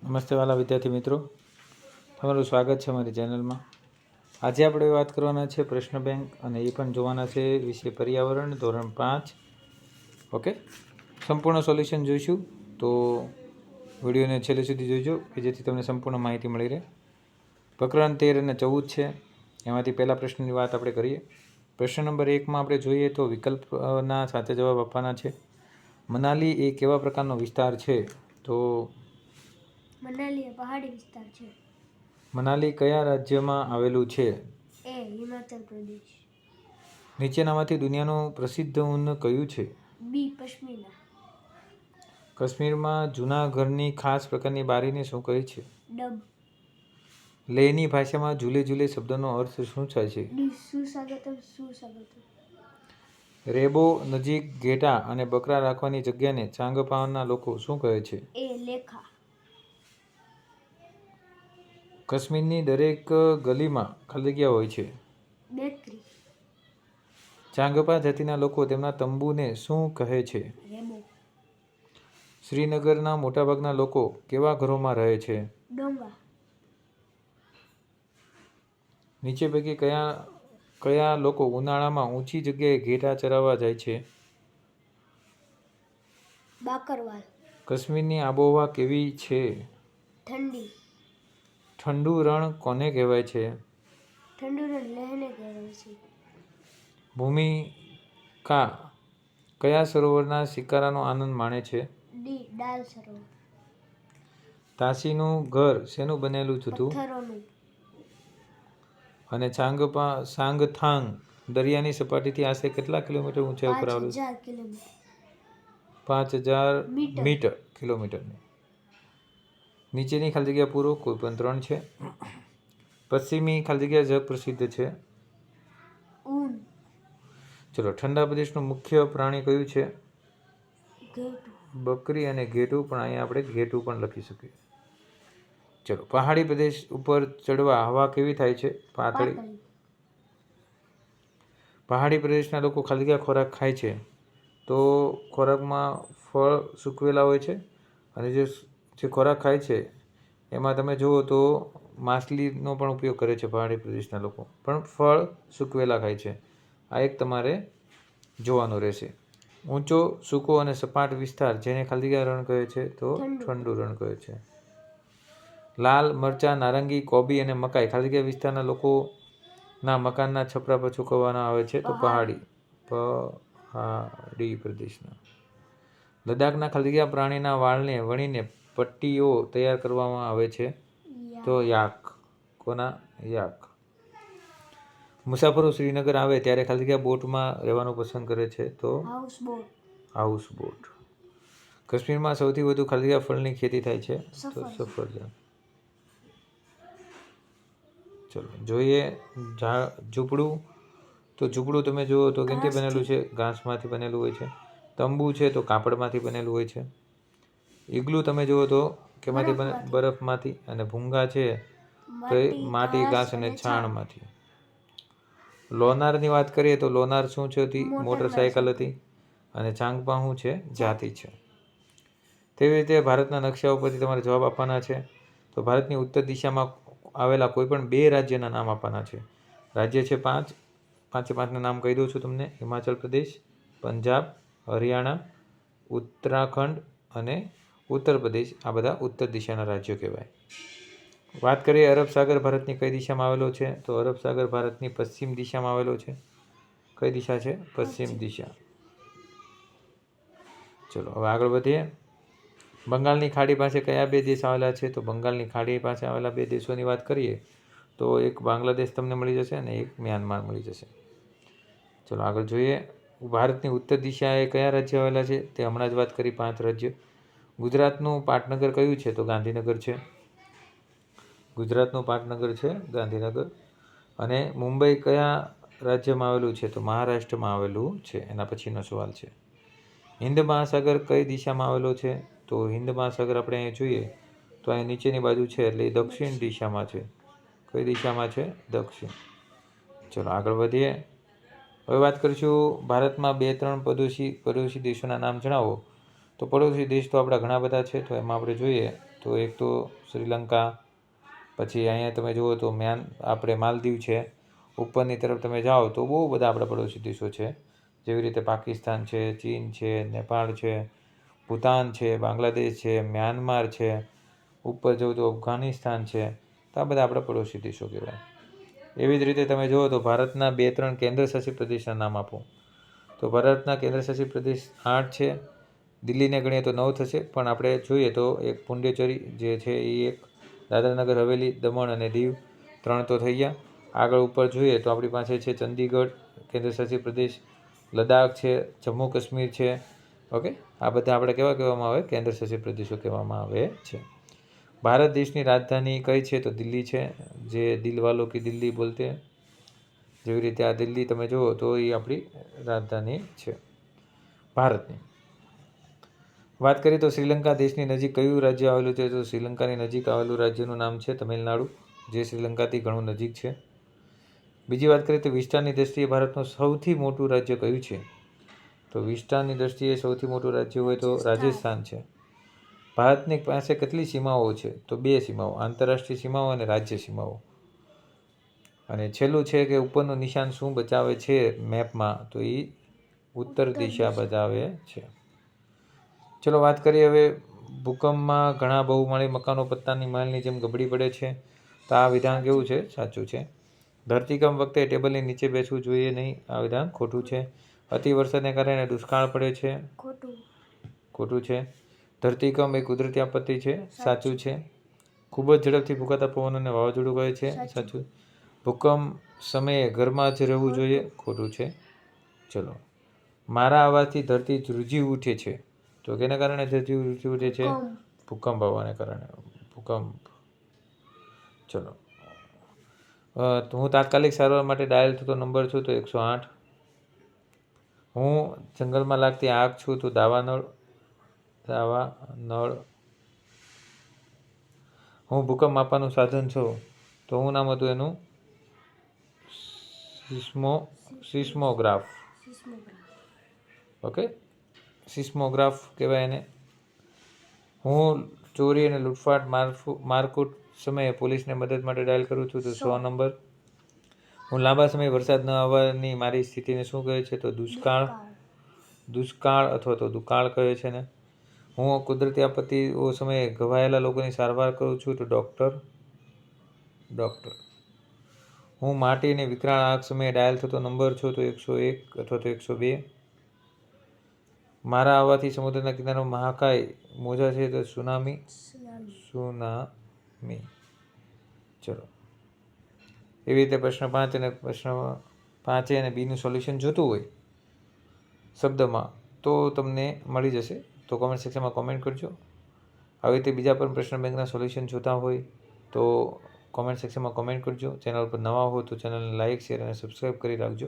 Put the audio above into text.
નમસ્તે વાલા વિદ્યાર્થી મિત્રો, તમારું સ્વાગત છે મારી ચેનલમાં. આજે આપણે વાત કરવાના છે પ્રશ્ન બેંક અને એ પણ જોવાના છે વિષય પર્યાવરણ ધોરણ 5. ઓકે, સંપૂર્ણ સોલ્યુશન જોઈશું, તો વિડીયોને છેલ્લે સુધી જોઈજો કે જેથી તમને સંપૂર્ણ માહિતી મળી રહે. પ્રકરણ 13 અને 14 છે, એમાંથી પહેલા પ્રશ્નની વાત આપણે કરીએ. પ્રશ્ન નંબર 1માં આપણે જોઈએ તો વિકલ્પના સાચા જવાબ આપવાના છે. મનાલી એ કેવા પ્રકારનો વિસ્તાર છે? તો મનાલી પહાડી વિસ્તાર છે. મનાલી કયા રાજ્યમાં આવેલું છે? એ હિમાચલ પ્રદેશ. નીચેનામાંથી દુનિયાનું પ્રસિદ્ધ ઊન કયું છે? બી પશ્મિના. કાશ્મીરમાં જૂના ઘરની ખાસ પ્રકારની બારીને શું કહે છે? ડબ. લેહની ભાષામાં ઝૂલે ઝૂલે શબ્દનો અર્થ શું થાય છે? સુસ્વાગતમ. સુસ્વાગતમ. રેબો નજીક ઘેટા અને બકરા રાખવાની જગ્યાને ચાંગપાના લોકો શું કહે છે? એ લેખા. કાશ્મીરની દરેક ગલીમાં ખાલી જગ્યા હોય છે. બેકરી. ચાંગપા જાતિના લોકો તેમના તંબુને શું કહે છે? રેબો. શ્રીનગરના મોટાભાગના લોકો કેવા ઘરોમાં રહે છે? ડોંગા. નીચે પૈકી કયા લોકો ઉનાળામાં ઊંચી જગ્યાએ ઘેટા ચરાવવા જાય છે? બાકરવાલ. કાશ્મીરની આબોહવા કેવી છે? ઠંડી. ઠંડુ રણ કોને કહેવાય છે? ઠંડુ રણ લેહને કહેવાય છે. ભૂમિકા કયા સરોવરના શિકારાનો આનંદ માણે છે? ડી ડાલ સરોવર. તાશીનું ઘર શેનું બનેલું હતું? પથ્થરોનું. અને સાંગથાંગ દરિયાની સપાટીથી આશરે કેટલા કિલોમીટર ઊંચાઈ ઉપર આવેલું છે? 5000 કિલોમીટર. 5000 મીટર કિલોમીટરની. નીચેની ખાલી જગ્યા પૂરો, કોઈ પણ 3 છે. પશ્ચિમી ખાલી જગ્યા જગ પ્રસિદ્ધ છે. ઊન. ચલો, ઠંડા પ્રદેશનું મુખ્ય પ્રાણી કયું છે? ઘેટું. બકરી અને ઘેટું, પણ અહીંયા આપણે ઘેટું પણ લખી શકીએ. ચલો, પહાડી પ્રદેશ ઉપર ચડવા હવા કેવી થાય છે? પાતળી. પહાડી પ્રદેશના લોકો ખાલી જગ્યા ખોરાક ખાય છે, તો ખોરાકમાં ફળ સૂકવેલા હોય છે, અને જે ખોરાક ખાય છે એમાં તમે જુઓ તો માછલીનો પણ ઉપયોગ કરે છે. પહાડી પ્રદેશના લોકો પણ ફળ સૂકવેલા ખાય છે. આ એક તમારે જોવાનું રહેશે. ઊંચો, સૂકો અને સપાટ વિસ્તાર જેને ખાલી જગ્યા રણ કહે છે? તો ઠંડુ રણ કહે છે. લાલ મરચાં, નારંગી, કોબી અને મકાઈ ખાલી જગ્યા વિસ્તારના લોકોના મકાનના છપરા પર સૂકવવામાં આવે છે? તો પહાડી પ્રદેશના. લદ્દાખના ખાલી જગ્યા પ્રાણીના વાળને વણીને પટ્ટીઓ તૈયાર કરવામાં આવે છે? તો યાક. કોના? યાક. મુસાફરો શ્રીનગર આવે ત્યારે ખાલી જગ્યા બોટમાં રહેવાનું પસંદ કરે છે? તો હાઉસ બોટ. કાશ્મીરમાં સૌથી વધુ ખાલી જગ્યા ફળની ખેતી થાય છે? તો સફરજન. ચલો જોઈએ ઝૂંપડું. તો ઝૂંપડું તમે જુઓ તો કેમથી બનેલું છે? ઘાસમાંથી બનેલું હોય છે. તંબુ છે તો કાપડમાંથી બનેલું હોય છે. ઈગલું તમે જુઓ તો કેમાંથી બને? બરફમાંથી. અને ભૂંગા છે તો એ માટી, ઘાસ અને છાણમાંથી. લોનારની વાત કરીએ તો લોનાર શું છે? મોટરસાયકલ હતી. અને ચાંગપા શું છે? જાતિ છે. તેવી રીતે ભારતના નકશા ઉપરથી તમારે જવાબ આપવાના છે. તો ભારતની ઉત્તર દિશામાં આવેલા કોઈ પણ 2 રાજ્યના નામ આપવાના છે. રાજ્ય છે 5. 5ના નામ કહી દઉં છું તમને: હિમાચલ પ્રદેશ, પંજાબ, હરિયાણા, ઉત્તરાખંડ અને ઉત્તર પ્રદેશ. આ બધા ઉત્તર દિશાના રાજ્યો કહેવાય. વાત કરીએ અરબ સાગર ભારતની કઈ દિશામાં આવેલો છે? તો અરબ સાગર ભારતની પશ્ચિમ દિશામાં આવેલો છે. કઈ દિશા છે? પશ્ચિમ દિશા. ચલો હવે આગળ વધીએ. બંગાળની ખાડી પાસે કયા 2 દેશ આવેલા છે? તો બંગાળની ખાડી પાસે આવેલા 2 દેશોની વાત કરીએ તો એક બાંગ્લાદેશ તમને મળી જશે અને એક મ્યાનમાર મળી જશે. ચલો આગળ જોઈએ. ભારતની ઉત્તર દિશાએ કયા રાજ્ય આવેલા છે? તે હમણાં જ વાત કરી, 5 રાજ્ય. ગુજરાતનું પાટનગર કયું છે? તો ગાંધીનગર છે. ગુજરાતનું પાટનગર છે ગાંધીનગર. અને મુંબઈ કયા રાજ્યમાં આવેલું છે? તો મહારાષ્ટ્રમાં આવેલું છે. એના પછીનો સવાલ છે. હિન્દ મહાસાગર કઈ દિશામાં આવેલો છે? તો હિન્દ મહાસાગર આપણે અહીં જોઈએ તો અહીં નીચેની બાજુ છે, એટલે એ દક્ષિણ દિશામાં છે. કઈ દિશામાં છે? દક્ષિણ. ચલો આગળ વધીએ. હવે વાત કરીશું ભારતમાં 2-3 પડોશી દેશોના નામ જણાવો. તો પડોશી દેશ તો આપણા ઘણા બધા છે, તો એમાં આપણે જોઈએ તો એક તો શ્રીલંકા, પછી અહીંયા તમે જુઓ તો આપણે માલદીવ છે. ઉપરની તરફ તમે જાઓ તો બહુ બધા આપણા પડોશી દેશો છે, જેવી રીતે પાકિસ્તાન છે, ચીન છે, નેપાળ છે, ભૂતાન છે, બાંગ્લાદેશ છે, મ્યાનમાર છે, ઉપર જવું તો અફઘાનિસ્તાન છે. તો આ બધા આપણા પડોશી દેશો કહેવાય. એવી જ રીતે તમે જુઓ તો ભારતના 2-3 કેન્દ્રશાસિત પ્રદેશના નામ આપો. તો ભારતના કેન્દ્રશાસિત પ્રદેશ 8 છે. દિલ્હીને ગણીએ તો 9 થશે, પણ આપણે જોઈએ તો એક પુંડેચેરી જે છે એ એક, દાદરાનગર હવેલી, દમણ અને દીવ 3 તો થઈ ગયા. આગળ ઉપર જોઈએ તો આપણી પાસે છે ચંદીગઢ કેન્દ્રશાસિત પ્રદેશ, લદ્દાખ છે, જમ્મુ કાશ્મીર છે. ઓકે, આ બધા આપણે કેવા કહેવામાં આવે? કેન્દ્રશાસિત પ્રદેશો કહેવામાં આવે છે. ભારત દેશની રાજધાની કઈ છે? તો દિલ્હી છે, જે દિલવાલો કી દિલ્હી બોલતે हैं. જેવી રીતે આ દિલ્હી તમે જુઓ તો એ આપણી રાજધાની છે ભારતની. વાત કરીએ તો શ્રીલંકા દેશની નજીક કયું રાજ્ય આવેલું છે? તો શ્રીલંકાની નજીક આવેલું રાજ્યનું નામ છે તમિલનાડુ, જે શ્રીલંકાથી ઘણું નજીક છે. બીજી વાત કરીએ તો વિસ્તારની દ્રષ્ટિએ ભારતનું સૌથી મોટું રાજ્ય કયું છે? તો વિસ્તારની દ્રષ્ટિએ સૌથી મોટું રાજ્ય હોય તો રાજસ્થાન છે. ભારતની પાસે કેટલી સીમાઓ છે? તો 2 સીમાઓ, આંતરરાષ્ટ્રીય સીમાઓ અને રાજ્ય સીમાઓ. અને છેલ્લું છે કે ઉપરનું નિશાન શું બતાવે છે મેપમાં? તો એ ઉત્તર દિશા બતાવે છે. ચલો વાત કરીએ હવે. ભૂકંપમાં ઘણા બહુમાળી મકાનો પત્તાની મહેલની જેમ ગબડી પડે છે. તો આ વિધાન કેવું છે? સાચું છે. ધરતીકંપ વખતે ટેબલની નીચે બેસવું જોઈએ નહીં. આ વિધાન ખોટું છે. અતિ વરસાદને કારણે દુષ્કાળ પડે છે. ખોટું છે. ધરતીકંપ એ કુદરતી આપત્તિ છે. સાચું છે. ખૂબ જ ઝડપથી ફૂંકાતા પવનોને વાવાઝોડું કહે છે. સાચું. ભૂકંપ સમયે ઘરમાં જ રહેવું જોઈએ. ખોટું છે. ચલો. મારા અવાજથી ધરતી ધ્રુજી ઉઠે છે. તો કેના કારણે ધરતી ધ્રુજી ઉઠે છે? ભૂકંપ આવવાને કારણે. ભૂકંપ. ચલો. તો હું તાત્કાલિક સારવાર માટે ડાયલ થતો નંબર છું તો 108. હું જંગલમાં લાગતી આગ છું તો દાવાનળ. હું ભૂકંપ માપવાનું સાધન છું તો હું નામ હતું એનું? સિસ્મોગ્રાફ. ઓકે, સિસ્મોગ્રાફ કહેવાય એને. હું ચોરી અને લૂંટફાટ મારકૂટ સમયે પોલીસને મદદ માટે ડાયલ કરું છું તો 100 નંબર. હું લાંબા સમય વરસાદ ન આવવાની મારી સ્થિતિને શું કહે છે? તો દુષ્કાળ અથવા તો દુકાળ કહે છે ને. હું કુદરતી આપત્તિઓ સમયે ઘવાયેલા લોકોની સારવાર કરું છું તો ડૉક્ટર. હું માટી અને વિકરાળ આગ સમયે ડાયલ થતો નંબર છું તો 101 અથવા તો 102. મારા આવવાથી સમુદ્રના કિનારો મહાકાય મોજા છે તો સુનામી. ચલો. એવી રીતે પ્રશ્ન 5 અને પ્રશ્ન 5A અને બીનું સોલ્યુશન જોતું હોય શબ્દમાં તો તમને મળી જશે. તો કોમેન્ટ સેક્શનમાં કોમેન્ટ કરજો. આવી રીતે બીજા પણ પ્રશ્ન બેંકના સોલ્યુશન જોતા હોય તો કોમેન્ટ સેક્શનમાં કોમેન્ટ કરજો. ચેનલ પર નવા હો તો ચેનલને લાઇક, શેર અને સબસ્ક્રાઈબ કરી રાખજો.